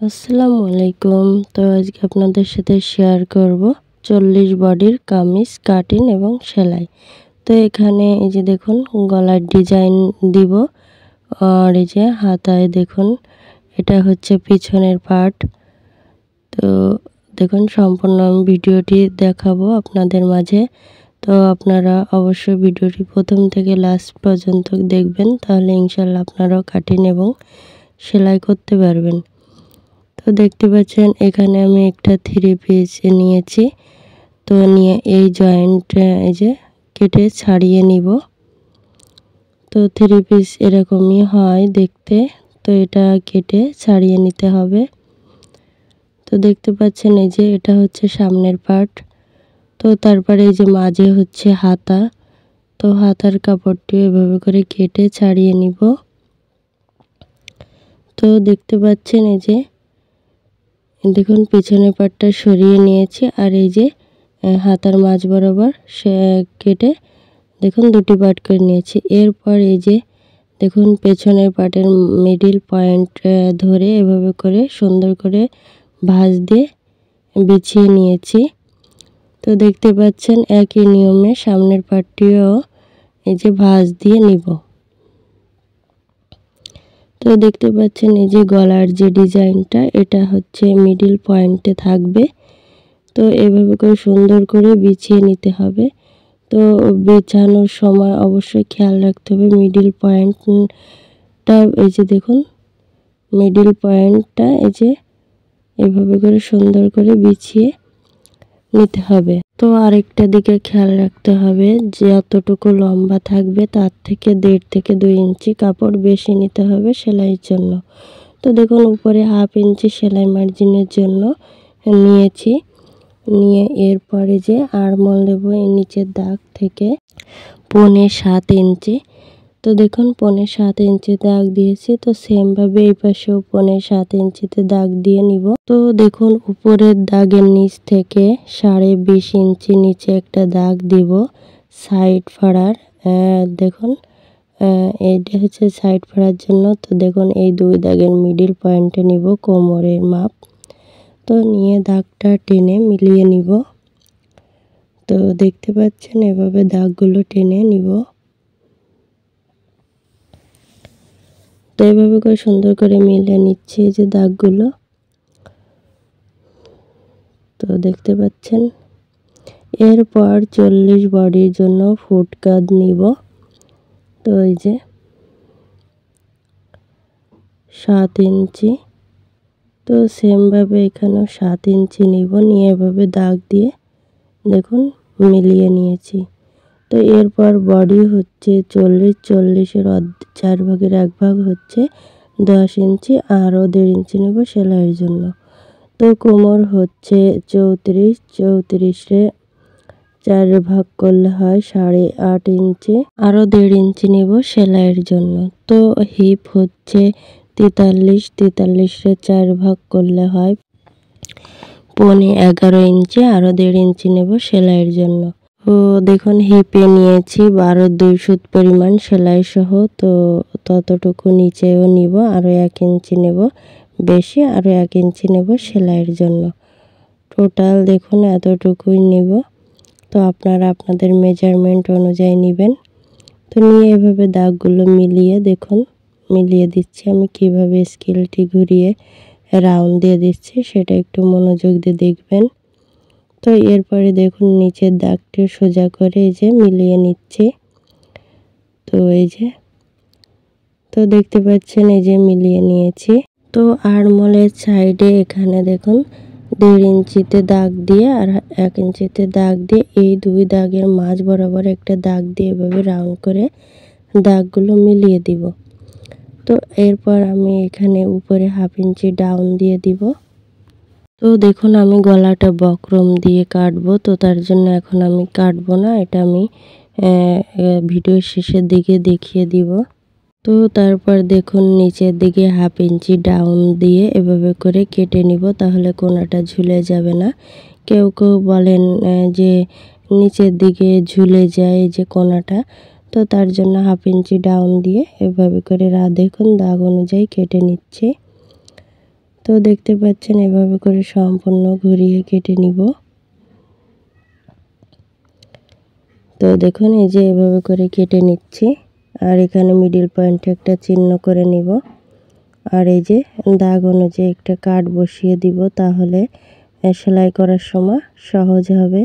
আসসালামু আলাইকুম। তো আজকে আপনাদের সাথে শেয়ার করব 40 বডির কামিজ কাটিং এবং সেলাই। তো এখানে এই যে দেখুন গলার ডিজাইন দিব, আর এই যে হাতায় দেখুন এটা হচ্ছে পিছনের পার্ট। তো দেখুন সম্পূর্ণ ভিডিওটি দেখাবো আপনাদের মাঝে। তো আপনারা অবশ্যই ভিডিওটি প্রথম থেকে লাস্ট পর্যন্ত দেখবেন, তাহলে ইনশাল্লাহ আপনারাও কাটিং এবং সেলাই করতে পারবেন। তো দেখতে পাচ্ছেন এখানে আমি একটা 3 পিস নিয়েছি। তো নিয়ে এই জয়েন্ট এই যে কেটে ছাড়িয়ে নিব। তো 3 পিস এরকমই হয় দেখতে। তো এটা কেটে ছাড়িয়ে নিতে হবে। তো দেখতে পাচ্ছেন এই যে এটা হচ্ছে সামনের পার্ট। তো তারপরে এই যে মাঝে হচ্ছে হাতা। তো হাতার কাপড়টি এভাবে করে কেটে ছাড়িয়ে নিব। তো দেখতে পাচ্ছেন এই যে দেখুন পিছনের পাটটা সরিয়ে নিয়েছি, আর এই যে হাতার মাঝ বরাবর সে কেটে দেখুন দুটি পার্ট করে নিয়েছি। এরপর এই যে দেখুন পেছনের পাটের মিডিল পয়েন্ট ধরে এভাবে করে সুন্দর করে ভাঁজ দিয়ে বিছিয়ে নিয়েছি। তো দেখতে পাচ্ছেন একই নিয়মে সামনের পাটটিও এই যে ভাঁজ দিয়ে নিব। তো দেখতে পাচ্ছেন এই যে গলার যে ডিজাইনটা এটা হচ্ছে মিডিল পয়েন্টে থাকবে। তো এভাবে করে সুন্দর করে বিছিয়ে নিতে হবে। তো বিছানোর সময় অবশ্যই খেয়াল রাখতে হবে মিডিল পয়েন্টটা এই যে দেখুন মিডিল পয়েন্টটা এই যে এভাবে করে সুন্দর করে বিছিয়ে নিতে হবে। তো আরেকটা দিকে খেয়াল রাখতে হবে যে যতটুকু লম্বা থাকবে তার থেকে 1.5 থেকে 2 ইঞ্চি কাপড় বেশি নিতে হবে সেলাইয়ের জন্য। তো দেখুন উপরে 1/2 ইঞ্চি সেলাই মার্জিনের জন্য নিয়েছি। নিয়ে এরপরে যে আরমোল দেব এই নিচের দাগ থেকে 7.5 ইঞ্চি। তো দেখুন 7.5 ইঞ্চি দাগ দিয়েছি। তো সেম ভাবে এই পাশেও 7.5 ইঞ্চিতে দাগ দিয়ে নিব। তো দেখুন উপরের দাগের নিচ থেকে 20.5 ইঞ্চি নিচে একটা দাগ দিব সাইড ফাড়ার। দেখুন এইটা হচ্ছে সাইড ফাড়ার জন্য। তো দেখুন এই 2 দাগের মিডিল পয়েন্টে নিব কোমরের মাপ। তো নিয়ে দাগটা টেনে মিলিয়ে নিব। তো দেখতে পাচ্ছেন এভাবে দাগগুলো টেনে নিব। তো এইভাবে করে সুন্দর করে মিলিয়ে নিচ্ছি এই যে দাগগুলো। তো দেখতে পাচ্ছেন এরপর 40 বডির জন্য ফুট কাট নিব। তো এই যে 7 ইঞ্চি। তো সেম ভাবে এখানেও 7 ইঞ্চি নিব, নিয়ে এভাবে দাগ দিয়ে দেখুন মিলিয়ে নিয়েছি। তো এরপর বডি হচ্ছে 40 এর 4 ভাগের 1 ভাগ হচ্ছে 10 ইঞ্চি, আরও 1.5 ইঞ্চি নেব সেলাইয়ের জন্য। তো কোমর হচ্ছে 34 রে 4 ভাগ করলে হয় 8.5 ইঞ্চি, আরও 1.5 ইঞ্চি নেব সেলাইয়ের জন্য। তো হিপ হচ্ছে 43 রে 4 ভাগ করলে হয় 11.5 ইঞ্চি, আরও 1.5 ইঞ্চি নেব সেলাইয়ের জন্য। তো দেখুন হিপে নিয়েছি 12 সুত পরিমাণ সেলাই সহ। তো ততটুকু নিচেও নিব, আরও 1 ইঞ্চি নেব বেশি, আরও 1 ইঞ্চি নেব সেলাইয়ের জন্য। টোটাল দেখুন এতটুকুই নেব। তো আপনারা আপনাদের মেজারমেন্ট অনুযায়ী নেবেন। তো নিয়ে এভাবে দাগগুলো মিলিয়ে দেখুন মিলিয়ে দিচ্ছি আমি কিভাবে স্কেলটি ঘুরিয়ে রাউন্ড দিয়ে দিচ্ছি, সেটা একটু মনোযোগ দিয়ে দেখবেন। তো এরপরে দেখুন নিচের দাগটি সোজা করে এই যে মিলিয়ে নিচ্ছি। তো এই যে তো দেখতে পাচ্ছেন এই যে মিলিয়ে নিয়েছি। তো আরমোলের সাইডে এখানে দেখুন 1.5 ইঞ্চিতে দাগ দিয়ে আর 1 ইঞ্চিতে দাগ দিয়ে এই 2 দাগের মাঝ বরাবর একটা দাগ দিয়ে এভাবে রাউন্ড করে দাগগুলো মিলিয়ে দিব। তো এরপর আমি এখানে উপরে 1/2 ইঞ্চি ডাউন দিয়ে দিব। তো দেখুন আমি গলাটা বক্রম দিয়ে কাটবো। তো তার জন্য এখন আমি কাটবো না, এটা আমি ভিডিওর শেষের দিকে দেখিয়ে দিব। তো তারপর দেখুন নিচের দিকে 1/2 ইঞ্চি ডাউন দিয়ে এভাবে করে কেটে নিব, তাহলে কোনাটা ঝুলে যাবে না। কেউ কেউ বলেন যে নিচের দিকে ঝুলে যায় যে কোনাটা। তো তার জন্য 1/2 ইঞ্চি ডাউন দিয়ে এভাবে করে দেখুন দাগ অনুযায়ী কেটে নিচ্ছি। তো দেখতে পাচ্ছেন এভাবে করে সম্পূর্ণ ঘুরিয়ে কেটে নিব। তো দেখুন এই যে এভাবে করে কেটে নিচ্ছি, আর এখানে মিডল পয়েন্টে একটা চিহ্ন করে নিব, আর এই যে দাগ অনুযায়ী একটা কাট বসিয়ে দিব, তাহলে সেলাই করার সময় সহজ হবে।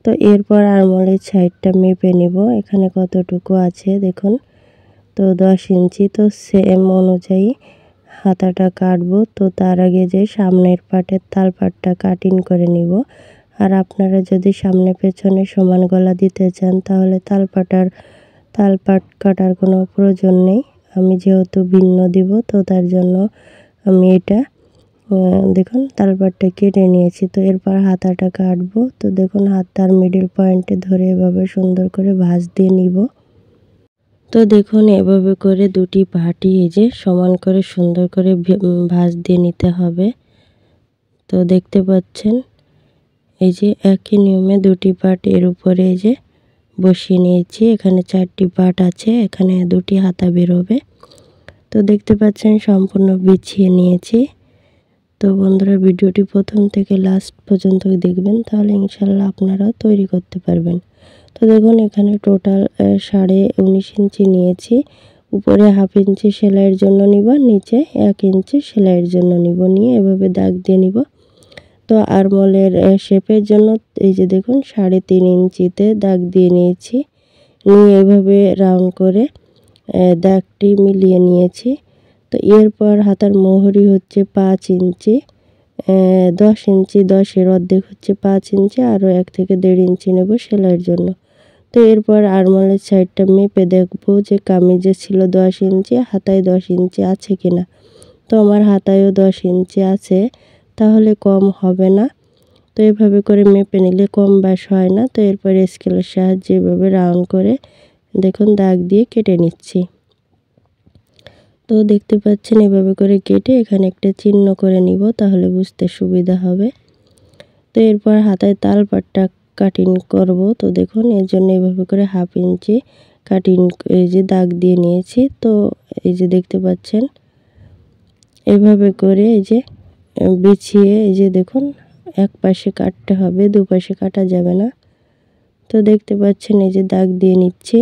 তো এরপর আরমোলের সাইডটা মেপে নিব, এখানে কতটুকু আছে দেখুন। তো 10 ইঞ্চি, তো সেম অনুযায়ী হাতাটা কাটবো। তো তার আগে যে সামনের পাটের তালপাটটা কাটিং করে নিব। আর আপনারা যদি সামনে পেছনে সমান গলা দিতে চান তাহলে তালপাট কাটার কোনো প্রয়োজন নেই। আমি যেহেতু ভিন্ন দিব, তো তার জন্য আমি এটা দেখুন তালপাটটা কেটে নিয়েছি। তো এরপর হাতাটা কাটবো। তো দেখুন হাতার মিডল পয়েন্টে ধরে এভাবে সুন্দর করে ভাঁজ দিয়ে নিব। তো দেখুন এভাবে করে দুটি পাটি এই যে সমান করে সুন্দর করে ভাঁজ দিয়ে নিতে হবে। তো দেখতে পাচ্ছেন এই যে একই নিয়মে দুটি পাট এর উপরে এই যে বসিয়ে নিয়েছি। এখানে 4টি পাট আছে, এখানে দুটি হাতা বেরোবে। তো দেখতে পাচ্ছেন সম্পূর্ণ বিছিয়ে নিয়েছি। তো বন্ধুরা ভিডিওটি প্রথম থেকে লাস্ট পর্যন্ত দেখবেন, তাহলে ইনশাল্লাহ আপনারা তৈরি করতে পারবেন। তো দেখুন এখানে টোটাল 19.5 ইঞ্চি নিয়েছি। উপরে 1/2 ইঞ্চি সেলাইয়ের জন্য নিব, নিচে 1 ইঞ্চি সেলাইয়ের জন্য নিব, নিয়ে এভাবে দাগ দিয়ে নিব। তো আরমোলের শেপের জন্য এই যে দেখুন 3.5 ইঞ্চিতে দাগ দিয়ে নিয়েছি, নিয়ে এভাবে রাউন্ড করে দাগটি মিলিয়ে নিয়েছি। তো এরপর হাতার মোহরি হচ্ছে 5 ইঞ্চি, 10 ইঞ্চি, 10-এর অর্ধেক হচ্ছে 5 ইঞ্চি, আরও 1 থেকে 1.5 ইঞ্চি নেব সেলাইয়ের জন্য। তো এরপর আরমোলের সাইডটা মেপে দেখব যে কামিজে ছিল 10 ইঞ্চি, হাতায় 10 ইঞ্চি আছে কিনা। তো আমার হাতায়ও 10 ইঞ্চি আছে, তাহলে কম হবে না। তো এভাবে করে মেপে নিলে কম বেশ হয় না। তো এরপর স্কেলের সাহায্যে এভাবে রাউন্ড করে দেখুন দাগ দিয়ে কেটে নিচ্ছি। তো দেখতে পাচ্ছেন এভাবে করে কেটে এখানে একটা চিহ্ন করে নিব, তাহলে বুঝতে সুবিধা হবে। তো এরপর হাতায় তালপাটটা কাটিং করব। তো দেখুন এর জন্য এভাবে করে 1/2 ইঞ্চি কাটিং এই যে দাগ দিয়ে নিয়েছি। তো এই যে দেখতে পাচ্ছেন এভাবে করে এই যে বিছিয়ে এই যে দেখুন এক পাশে কাটতে হবে, দুপাশে কাটা যাবে না। তো দেখতে পাচ্ছেন এই যে দাগ দিয়ে নিচ্ছি,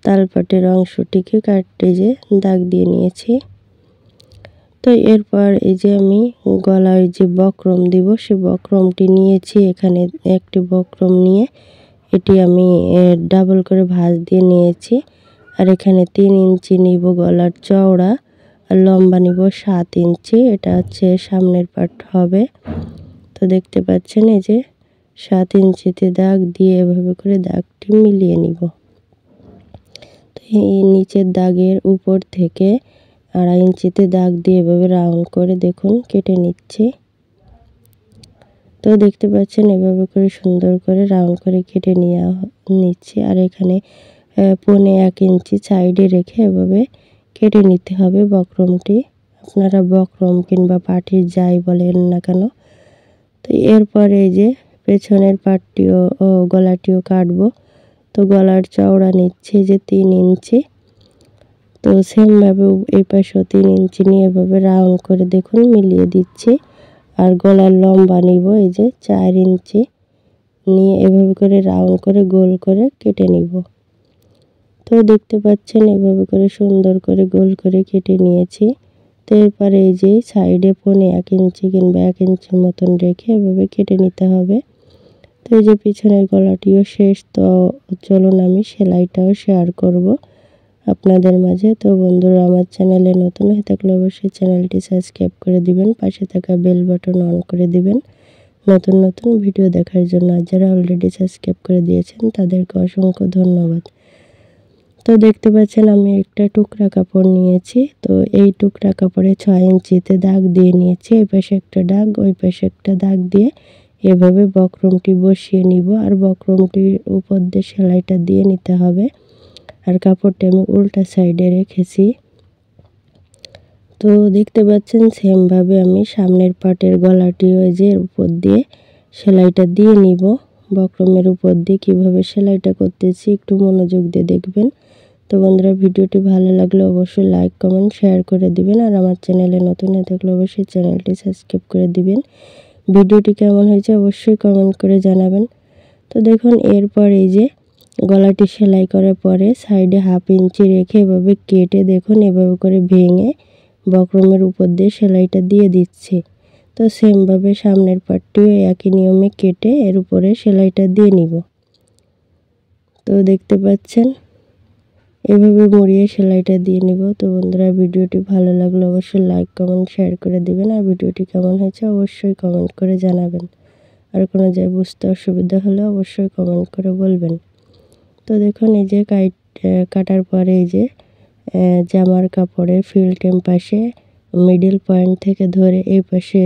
তালপাটের অংশটিকে কাটতে যে দাগ দিয়ে নিয়েছি। তো এরপর এই যে আমি গলায় যে বক্রম দিব সে বক্রমটি নিয়েছি, এখানে একটি বক্রম নিয়ে এটি আমি ডাবল করে ভাঁজ দিয়ে নিয়েছি। আর এখানে 3 ইঞ্চি নিব গলার চওড়া, আর লম্বা নিব 7 ইঞ্চি, এটা হচ্ছে সামনের পার্ট হবে। তো দেখতে পাচ্ছেন এই যে 7 ইঞ্চিতে দাগ দিয়ে এভাবে করে দাগটি মিলিয়ে নিব। তো এই নিচের দাগের উপর থেকে 2.5 ইঞ্চিতে দাগ দিয়ে এভাবে রাউন্ড করে দেখুন কেটে নিচ্ছি। তো দেখতে পাচ্ছেন এভাবে করে সুন্দর করে রাউন্ড করে কেটে নিচ্ছি। আর এখানে 1.25 ইঞ্চি সাইডে রেখে এভাবে কেটে নিতে হবে বক্রমটি। আপনারা বক্রম কিংবা পাটির যাই বলেন না কেন। তো এরপরে এই যে পেছনের পাটটিও গলাটিও কাটবো। তো গলার চওড়া নিচ্ছে যে 3 ইঞ্চি। তো সেমভাবে এই পাশেও 3 ইঞ্চি নিয়ে এভাবে রাউন্ড করে দেখুন মিলিয়ে দিচ্ছি। আর গলার লম্বা নিব এই যে 4 ইঞ্চি নিয়ে এভাবে করে রাউন্ড করে গোল করে কেটে নিব। তো দেখতে পাচ্ছেন এভাবে করে সুন্দর করে গোল করে কেটে নিয়েছি। তো এরপরে এই যে সাইডে 1.25 ইঞ্চি কিংবা 1 ইঞ্চির মতন রেখে এভাবে কেটে নিতে হবে। তো এই যে পিছনের গলাটিও শেষ। তো চলুন আমি সেলাইটাও শেয়ার করব আপনাদের মাঝে। তো বন্ধুরা আমার চ্যানেলে নতুন হয়ে থাকলে অবশ্যই চ্যানেলটি সাবস্ক্রাইব করে দিবেন, পাশে থাকা বেল বাটন অন করে দিবেন নতুন নতুন ভিডিও দেখার জন্য। আর যারা অলরেডি সাবস্ক্রাইব করে দিয়েছেন তাদেরকে অসংখ্য ধন্যবাদ। তো দেখতে পাচ্ছেন আমি একটা টুকরা কাপড় নিয়েছি। তো এই টুকরা কাপড়ে 6 ইঞ্চিতে দাগ দিয়ে নিয়েছি, এই পাশে একটা দাগ ওই পাশে একটা দাগ দিয়ে এভাবে বক্রমটি বসিয়ে নিব। আর বক্রমটির উপর দিয়ে সেলাইটা দিয়ে নিতে হবে। আর কাপড়টা আমি উল্টা সাইডে রেখেছি। তো দেখতে পাচ্ছেন সেমভাবে আমি সামনের পাটের গলাটি ওই যে উপর দিয়ে সেলাইটা দিয়ে নিব। বক্রমের উপর দিয়ে কিভাবে সেলাইটা করতেছি একটু মনোযোগ দিয়ে দেখবেন, তো বন্ধুরা, ভিডিওটি ভালো লাগলে অবশ্যই লাইক কমেন্ট শেয়ার করে দিবেন, আর আমার চ্যানেলে নতুন হয়ে থাকলে অবশ্যই চ্যানেলটি সাবস্ক্রাইব করে দিবেন। ভিডিওটি কেমন হয়েছে অবশ্যই কমেন্ট করে জানাবেন। তো দেখুন, এরপর এই যে গলাটি সেলাই করার পরে সাইডে 1/2 ইঞ্চি রেখে এভাবে কেটে দেখুন এভাবে করে ভেঙে বক্রমের উপর দিয়ে সেলাইটা দিয়ে দিচ্ছি। তো সেমভাবে সামনের পার্টটিও একই নিয়মে কেটে এর উপরে সেলাইটা দিয়ে নিব। তো দেখতে পাচ্ছেন এভাবে মুড়িয়ে সেলাইটা দিয়ে নিব। তো বন্ধুরা, ভিডিওটি ভালো লাগলে অবশ্যই লাইক কমেন্ট শেয়ার করে দিবেন, আর ভিডিওটি কেমন হয়েছে অবশ্যই কমেন্ট করে জানাবেন। আর কোনো জায়গায় বুঝতে অসুবিধা হলে অবশ্যই কমেন্ট করে বলবেন। তো দেখুন এই যে কাটার পরে এই যে জামার কাপড়ের ফিল্টেম পাশে মিডল পয়েন্ট থেকে ধরে এই পাশে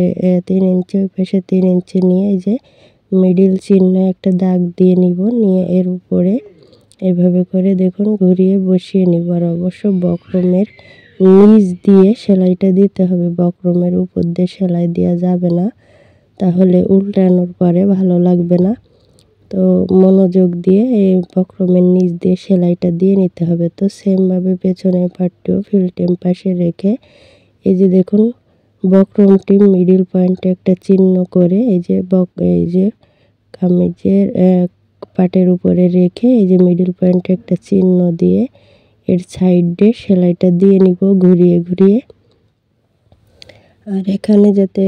3 ইঞ্চি, ওই পাশে 3 ইঞ্চি নিয়ে এই যে মিডল চিহ্ন একটা দাগ দিয়ে নিব। নিয়ে এর উপরে এভাবে করে দেখুন ঘুরিয়ে বসিয়ে নিব। আর অবশ্য বক্রমের নিচ দিয়ে সেলাইটা দিতে হবে, বক্রমের উপর দিয়ে সেলাই দেওয়া যাবে না, তাহলে উল্টানোর পরে ভালো লাগবে না। তো মনোযোগ দিয়ে এই বক্রমের নিচ দিয়ে সেলাইটা দিয়ে নিতে হবে। তো সেমভাবে পেছনের পার্টটিও ফিল্টেম পাশে রেখে এই যে দেখুন বক্রমটি মিডল পয়েন্টে একটা চিহ্ন করে এই যে কামিজের পাটের উপরে রেখে এই যে মিডল পয়েন্টে একটা চিহ্ন দিয়ে এর সাইডে সেলাইটা দিয়ে নিব ঘুরিয়ে ঘুরিয়ে। আর এখানে যাতে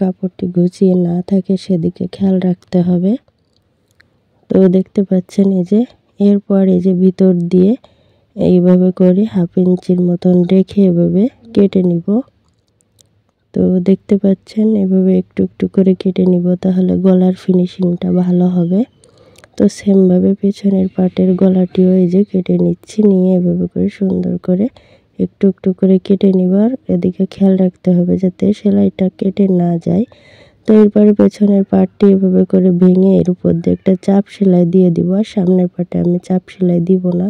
কাপড়টি গুছিয়ে না থাকে সেদিকে খেয়াল রাখতে হবে। তো দেখতে পাচ্ছেন এই যে এরপর এই যে ভিতর দিয়ে এইভাবে করে 1/2 ইঞ্চির মতন রেখে এভাবে কেটে নিব। তো দেখতে পাচ্ছেন এভাবে একটু একটু করে কেটে নিব, তাহলে গলার ফিনিশিংটা ভালো হবে। তো সেমভাবে পেছনের পাটের গলাটিও এই যে কেটে নিচ্ছি, নিয়ে এভাবে করে সুন্দর করে একটু একটু করে কেটে নিবার। এদিকে খেয়াল রাখতে হবে যাতে সেলাইটা কেটে না যায়। তো এরপরে পেছনের পাটটি এভাবে করে ভেঙে এর উপর দিয়ে একটা চাপ সেলাই দিয়ে দিব, আর সামনের পাটে আমি চাপ সেলাই দিব না।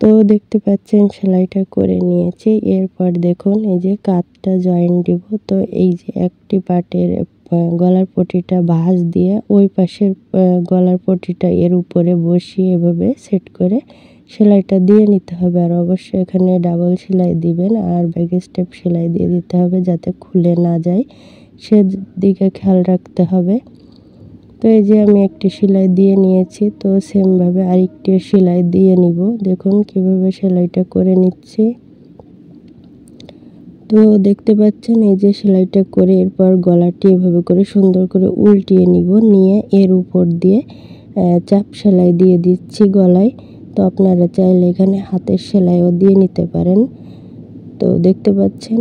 তো দেখতে পাচ্ছেন সেলাইটা করে নিয়েছি। এরপর দেখুন এই যে কাঁধটা জয়েন দিব। তো এই যে একটি পাটের গলার পটিটা ভাঁজ দিয়ে ওই পাশের গলার পটিটা এর উপরে বসিয়ে এভাবে সেট করে সেলাইটা দিয়ে নিতে হবে। আর অবশ্যই এখানে ডাবল সেলাই দিবেন, আর ব্যাক স্টেপ সেলাই দিয়ে দিতে হবে যাতে খুলে না যায়, সেদিকে খেয়াল রাখতে হবে। তো এই যে আমি একটি সেলাই দিয়ে নিয়েছি, তো সেমভাবে আরেকটি সেলাই দিয়ে নিব। দেখুন কিভাবে সেলাইটা করে নিচ্ছি। তো দেখতে পাচ্ছেন এই যে সেলাইটা করে এরপর গলাটি এভাবে করে সুন্দর করে উল্টিয়ে নিব, নিয়ে এর উপর দিয়ে চাপ সেলাই দিয়ে দিচ্ছি গলায়। তো আপনারা চাইলে এখানে হাতের সেলাইও দিয়ে নিতে পারেন। তো দেখতে পাচ্ছেন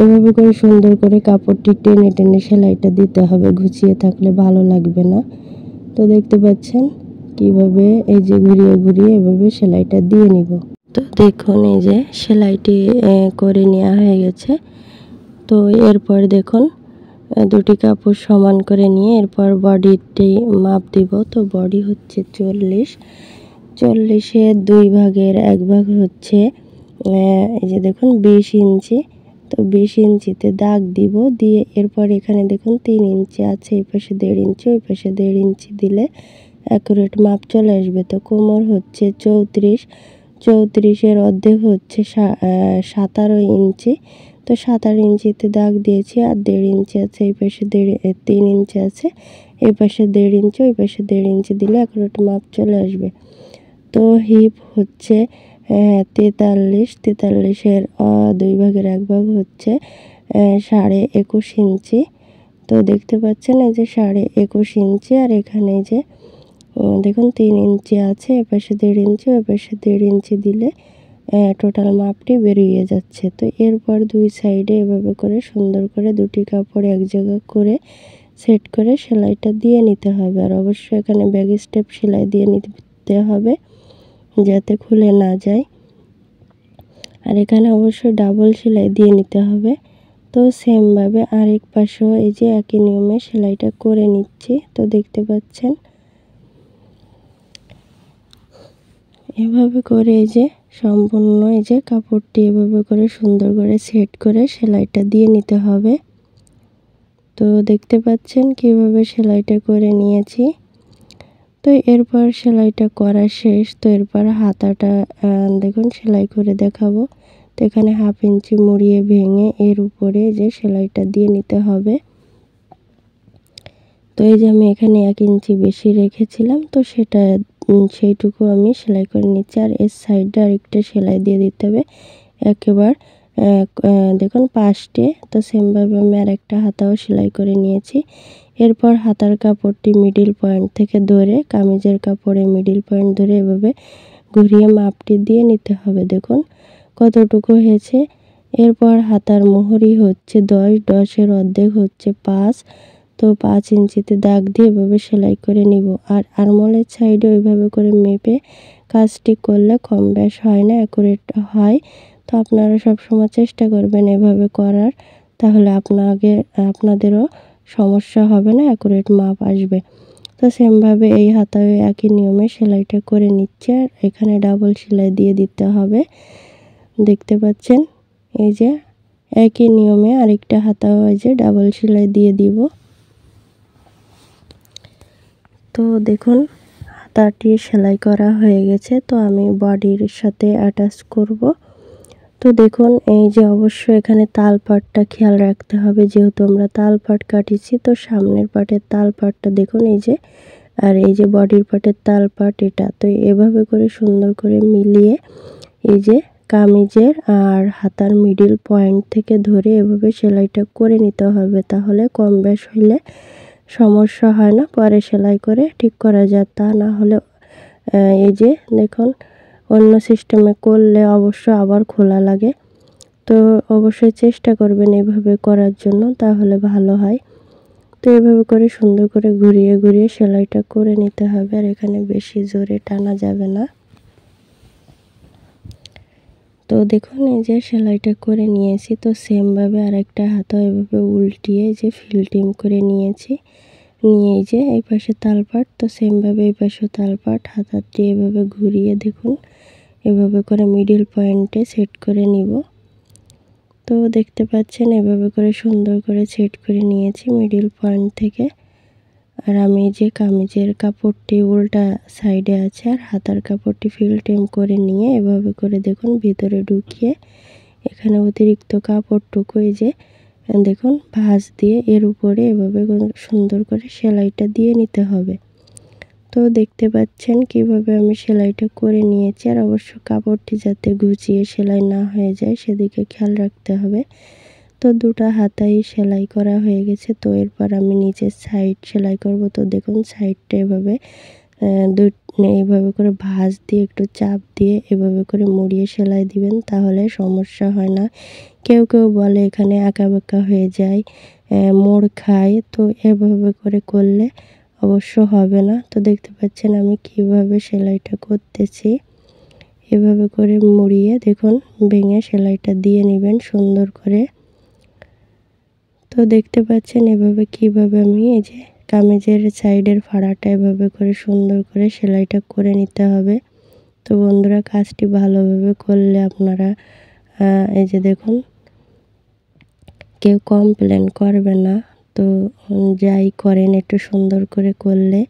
এভাবে করে সুন্দর করে কাপড়টি টেনে টেনে সেলাইটা দিতে হবে, গুছিয়ে থাকলে ভালো লাগবে না। তো দেখতে পাচ্ছেন কিভাবে এই যে ঘুরিয়ে ঘুরিয়ে এভাবে সেলাইটা দিয়ে নিব। তো দেখুন এই যে সেলাইটি করে নেওয়া হয়ে গেছে। তো এরপর দেখুন দুটি কাপড় সমান করে নিয়ে এরপর বডিটি মাপ দিব। তো বডি হচ্ছে 40-এর 2 ভাগের 1 ভাগ হচ্ছে এই যে দেখুন 20 ইঞ্চি। তো 20 ইঞ্চিতে দাগ দিব, দিয়ে এরপর এখানে দেখুন 3 ইঞ্চি আছে, এই পাশে 1.5 ইঞ্চি, ওই পাশে 1.5 ইঞ্চি দিলে অ্যাকুরেট মাপ চলে আসবে। তো কোমর হচ্ছে 34-এর অর্ধেক হচ্ছে 17 ইঞ্চি। তো 17 ইঞ্চিতে দাগ দিয়েছি, আর 1.5 ইঞ্চি আছে, এই পাশে 3 ইঞ্চি আছে, এই পাশে 1.5 ইঞ্চি, ওই পাশে 1.5 ইঞ্চি দিলে অ্যাকুরেট মাপ চলে আসবে। তো হিপ হচ্ছে 43-এর 2 ভাগের 1 ভাগ হচ্ছে 21.5 ইঞ্চি। তো দেখতে পাচ্ছেন এই যে 21.5 ইঞ্চি, আর এখানে যে দেখুন 3 ইঞ্চি আছে, এপাশে 1.5 ইঞ্চি, ওই পাশে 1.5 ইঞ্চি দিলে টোটাল মাপটি বেরিয়ে যাচ্ছে। তো এরপর দুই সাইডে এভাবে করে সুন্দর করে দুটি কাপড় এক জায়গা করে সেট করে সেলাইটা দিয়ে নিতে হবে। আর অবশ্যই এখানে ব্যাক স্টেপ সেলাই দিয়ে নিতে হবে যাতে খুলে না যায়। আর এখানে অবশ্যই ডাবল সেলাই দিয়ে নিতে হবে। তো সেমভাবে আরেক পাশেও এই যে একই নিয়মে সেলাইটা করে নিচ্ছি। তো দেখতে পাচ্ছেন এভাবে করে এই যে সম্পূর্ণ এই যে কাপড়টি এভাবে করে সুন্দর করে সেট করে সেলাইটা দিয়ে নিতে হবে। তো দেখতে পাচ্ছেন কিভাবে সেলাইটা করে নিয়েছি। তো এরপর সেলাইটা করা শেষ। তো এরপর হাতাটা দেখুন সেলাই করে দেখাবো। তো এখানে 1/2 ইঞ্চি মুড়িয়ে ভেঙে এর উপরে যে সেলাইটা দিয়ে নিতে হবে। তো এই যে আমি এখানে 1 ইঞ্চি বেশি রেখেছিলাম, তো সেটা সেইটুকু আমি সেলাই করে নিচ্ছি। আর এর সাইডে আরেকটা সেলাই দিয়ে দিতে হবে একেবারে দেখুন পাশে। তো সেমভাবে আমি আরেকটা হাতাও সেলাই করে নিয়েছি। এরপর হাতার কাপড়টি মিডল পয়েন্ট থেকে ধরে কামিজের কাপড়ে মিডল পয়েন্ট ধরে এভাবে ঘুরিয়ে মাপটি দিয়ে নিতে হবে। দেখুন কতটুকু হয়েছে। এরপর হাতার মোহরি হচ্ছে 10, 10-এর অর্ধেক হচ্ছে 5। তো 5 ইঞ্চিতে দাগ দিয়ে এভাবে সেলাই করে নিব। আর আরমোলের সাইডে ওইভাবে করে মেপে কাজটি করলে কম বেশ হয় না, অ্যাকুরেট হয়। তো আপনারা সবসময় চেষ্টা করবেন এভাবে করার, তাহলে আপনাদেরও সমস্যা হবে না, অ্যাকুরেট মাপ আসবে। তো সেমভাবে এই হাতায় একই নিয়মে সেলাইটা করে নিচ্ছে। আর এখানে ডাবল সেলাই দিয়ে দিতে হবে। দেখতে পাচ্ছেন এই যে একই নিয়মে আরেকটা হাতাও এই যে ডাবল সেলাই দিয়ে দিব। তো দেখুন হাতাটি সেলাই করা হয়ে গেছে। তো আমি বডির সাথে অ্যাটাচ করব। তো দেখুন এই যে অবশ্যই এখানে তাল পাটটা খেয়াল রাখতে হবে, যেহেতু আমরা তাল পাট কাটিছি। তো সামনের পাটের তাল পাটটা দেখুন এই যে, আর এই যে বডির পাটের তাল পাট এটা। তো এভাবে করে সুন্দর করে মিলিয়ে এই যে কামিজের আর হাতার মিডল পয়েন্ট থেকে ধরে এভাবে সেলাইটা করে নিতে হবে, তাহলে কম বেশ হইলে সমস্যা হয় না, পরে সেলাই করে ঠিক করা যায়। তা না হলে এই যে দেখুন অন্য সিস্টেমে করলে অবশ্য আবার খোলা লাগে। তো অবশ্যই চেষ্টা করবেন এভাবে করার জন্য, তাহলে ভালো হয়। তো এভাবে করে সুন্দর করে ঘুরিয়ে ঘুরিয়ে সেলাইটা করে নিতে হবে। আর এখানে বেশি জোরে টানা যাবে না। তো দেখুন এই যে সেলাইটা করে নিয়েছি। তো সেমভাবে আরেকটা হাতা এভাবে উল্টিয়ে যে ফিল্টিং করে নিয়েছি। নিয়ে এই যে এই পাশে তালপাট, তো সেমভাবে এই পাশে তালপাট হাতাটি এভাবে ঘুরিয়ে দেখুন এভাবে করে মিডল পয়েন্টে সেট করে নিব। তো দেখতে পাচ্ছেন এভাবে করে সুন্দর করে সেট করে নিয়েছি মিডল পয়েন্ট থেকে। আর আমি যে কামিজের কাপড়টি উল্টা সাইডে আছে আর হাতার কাপড়টি ফিল্টিং করে নিয়ে এভাবে করে দেখুন ভিতরে ঢুকিয়ে এখানে অতিরিক্ত কাপড়টুকু এই যে দেখুন ভাঁজ দিয়ে এর উপরে এভাবে সুন্দর করে সেলাইটা দিয়ে নিতে হবে। তো দেখতে পাচ্ছেন কিভাবে আমি সেলাইটা করে নিয়েছি। আর অবশ্য কাপড়টি যাতে গুছিয়ে সেলাই না হয়ে যায় সেদিকে খেয়াল রাখতে হবে। তো দুটো হাতাই সেলাই করা হয়ে গেছে। তো এরপর আমি নিচের সাইড সেলাই করব। তো দেখুন সাইডটা এভাবে এইভাবে করে ভাঁজ দিয়ে একটু চাপ দিয়ে এভাবে করে মুড়িয়ে সেলাই দিবেন, তাহলে সমস্যা হয় না। কেউ কেউ বলে এখানে আঁকা বাঁকা হয়ে যায়, মোড় খায়। তো এভাবে করে করলে অবশ্য হবে না। তো দেখতে পাচ্ছেন আমি কিভাবে সেলাইটা করতেছি। এভাবে করে মুড়িয়ে দেখুন ভেঙে সেলাইটা দিয়ে নেবেন সুন্দর করে। তো দেখতে পাচ্ছেন এভাবে কিভাবে আমি এই যে কামিজের সাইডের ফাড়াটা এভাবে করে সুন্দর করে সেলাইটা করে নিতে হবে। তো বন্ধুরা কাজটি ভালোভাবে করলে আপনারা এই যে দেখুন কেউ কমপ্লেন করবে না। তো যাই করেন একটু সুন্দর করে করলে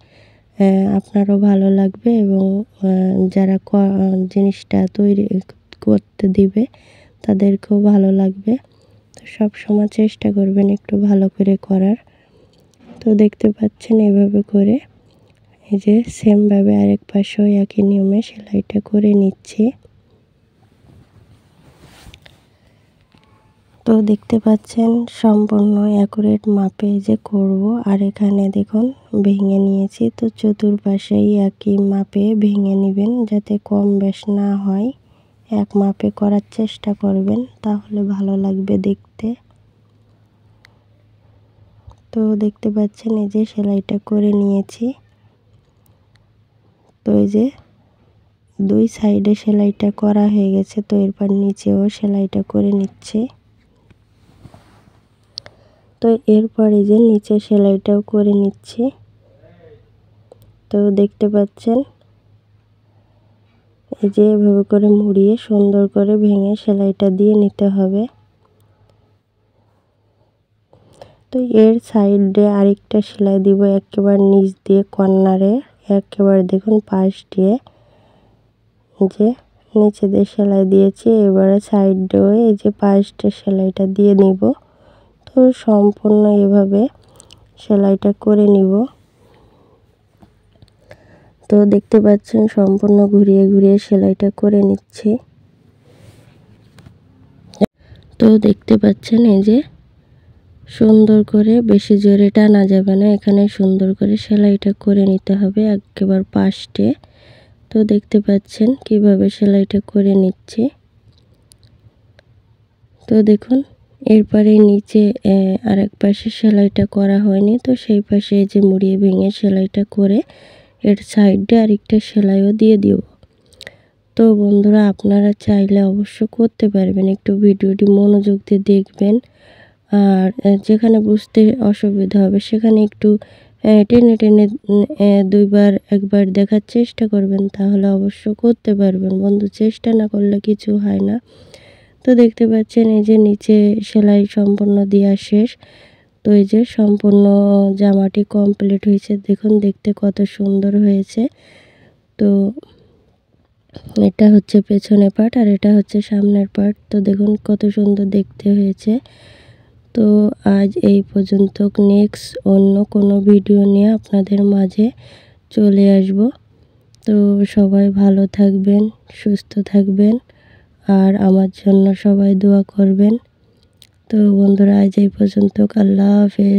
আপনারও ভালো লাগবে এবং যারা জিনিসটা তৈরি করতে দিবে তাদেরকেও ভালো লাগবে। তো সবসময় চেষ্টা করবেন একটু ভালো করে করার। তো দেখতে পাচ্ছেন এভাবে করে এই যে সেমভাবে আরেক পাশেও একই নিয়মে সেলাইটা করে নিচ্ছি। তো দেখতে পাচ্ছেন সম্পূর্ণ অ্যাকুরেট মাপে যে করব। আর এখানে দেখুন ভেঙে নিয়েছি। তো চতুর্পাশেই একই মাপে ভেঙে নেবেন, যাতে কম বেশ না হয়। এক মাপে করার চেষ্টা করবেন, তাহলে ভালো লাগবে দেখতে। তো দেখতে পাচ্ছেন এই যে সেলাইটা করে নিয়েছি। তো এই যে দুই সাইডে সেলাইটা করা হয়ে গেছে। তো এরপর নিচেও সেলাইটা করে নিচ্ছি। তো এরপর এই যে নিচে সেলাইটাও করে নিচ্ছি। তো দেখতে পাচ্ছেন এই যে এভাবে করে মুড়িয়ে সুন্দর করে ভেঙে সেলাইটা দিয়ে নিতে হবে। তো এর সাইডে আরেকটা সেলাই দিব একেবারে নিচ দিয়ে কর্নারে একেবারে দেখুন পাশ দিয়ে যে নিচে দিয়ে সেলাই দিয়েছি, এবারে সাইড দিয়ে এই যে পাশটা সেলাইটা দিয়ে নিব। তো সম্পূর্ণ এভাবে সেলাইটা করে নিব। তো দেখতে পাচ্ছেন সম্পূর্ণ ঘুরিয়ে ঘুরিয়ে সেলাইটা করে নিচ্ছি। তো দেখতে পাচ্ছেন এই যে সুন্দর করে, বেশি জোরে টানা যাবে না, এখানে সুন্দর করে সেলাইটা করে নিতে হবে একেবারে পাশে। তো দেখতে পাচ্ছেন কিভাবে সেলাইটা করে নিচ্ছি। তো দেখুন এরপরে নিচে আরেক পাশে সেলাইটা করা হয়নি, তো সেই পাশে এই যে মুড়িয়ে ভেঙে সেলাইটা করে এর সাইডে আরেকটা সেলাইও দিয়ে দিব। তো বন্ধুরা আপনারা চাইলে অবশ্য করতে পারবেন, একটু ভিডিওটি মনোযোগ দিয়ে দেখবেন। আর যেখানে বুঝতে অসুবিধা হবে সেখানে একটু টেনে টেনে দুইবার একবার দেখার চেষ্টা করবেন, তাহলে অবশ্য করতে পারবেন বন্ধু। চেষ্টা না করলে কিছু হয় না। তো দেখতে পাচ্ছেন এই যে নিচে সেলাই সম্পূর্ণ দেওয়া শেষ। তো এই যে সম্পূর্ণ জামাটি কমপ্লিট হয়েছে, দেখুন দেখতে কত সুন্দর হয়েছে। তো এটা হচ্ছে পেছনের পার্ট আর এটা হচ্ছে সামনের পার্ট। তো দেখুন কত সুন্দর দেখতে হয়েছে। তো আজ এই পর্যন্ত, নেক্সট অন্য কোনো ভিডিও নিয়ে আপনাদের মাঝে চলে আসব। তো সবাই ভালো থাকবেন, সুস্থ থাকবেন, আর আমার জন্য সবাই দোয়া করবেন। তো বন্ধুরা আজ এই পর্যন্ত, আল্লাহ হাফেজ।